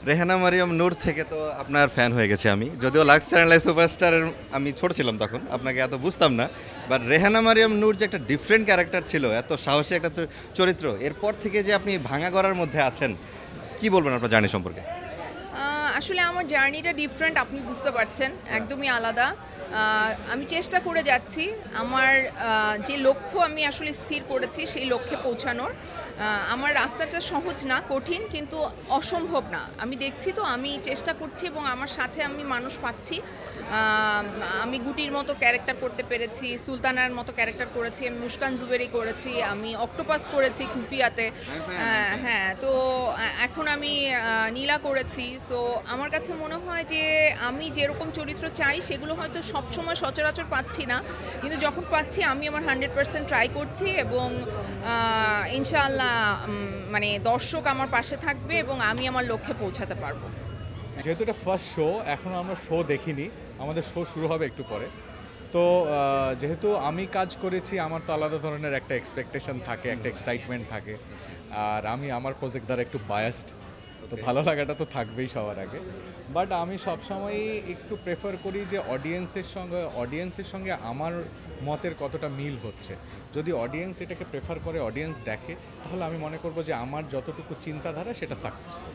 রেহানা মারিয়াম নূর থেকে তো আপনার ফ্যান হয়ে গেছি আমি, যদিও লাক্স চ্যানেল সুপারস্টারের আমি ছোট ছিলাম তখন, আপনাকে এত বুঝতাম না। বাট রেহানা মারিয়াম নূর যে একটা ডিফারেন্ট ক্যারেক্টার ছিল, এত সাহসী একটা চরিত্র, এরপর থেকে যে আপনি ভাঙা গড়ার মধ্যে আছেন, কি বলবেন আপনার জার্নি সম্পর্কে? আসলে আমার জার্নিটা ডিফারেন্ট, আপনি বুঝতে পারছেন, একদমই আলাদা। আমি চেষ্টা করে যাচ্ছি আমার যে লক্ষ্য আমি আসলে স্থির করেছি সেই লক্ষ্যে পৌঁছানোর। আমার রাস্তাটা সহজ না, কঠিন, কিন্তু অসম্ভব না। আমি দেখছি তো, আমি চেষ্টা করছি এবং আমার সাথে আমি মানুষ পাচ্ছি। আমি গুটির মতো ক্যারেক্টার করতে পেরেছি, সুলতানার মতো ক্যারেক্টার করেছি, আমি মুস্কান জুবেরি করেছি, আমি অক্টোপাস করেছি খুফিয়াতে। হ্যাঁ, তো এখন আমি নীলা করেছি। সো আমার কাছে মনে হয় যে আমি যেরকম চরিত্র চাই সেগুলো হয়তো সবসময় সচরাচর পাচ্ছি না, কিন্তু যখন পাচ্ছি আমি আমার 100% ট্রাই করছি এবং ইনশাআল্লাহ মানে দর্শক আমার পাশে থাকবে এবং আমি আমার লক্ষ্যে পৌঁছাতে পারবো। যেহেতু এটা ফার্স্ট শো, এখনও আমরা শো দেখিনি, আমাদের শো শুরু হবে একটু পরে। তো যেহেতু আমি কাজ করেছি, আমার তো আলাদা ধরনের একটা এক্সপেকটেশন থাকে, একটা এক্সাইটমেন্ট থাকে। আর আমি আমার প্রজেক্ট দ্বারা একটু বায়াসড, তো ভালো লাগাটা তো থাকবেই সবার আগে। বাট আমি সবসময়ই একটু প্রেফার করি যে অডিয়েন্সের সঙ্গে আমার মতের কতটা মিল হচ্ছে। যদি অডিয়েন্স এটাকে প্রেফার করে, অডিয়েন্স দেখে, তাহলে আমি মনে করব যে আমার যতটুকু চিন্তাধারা সেটা সাকসেসফুল।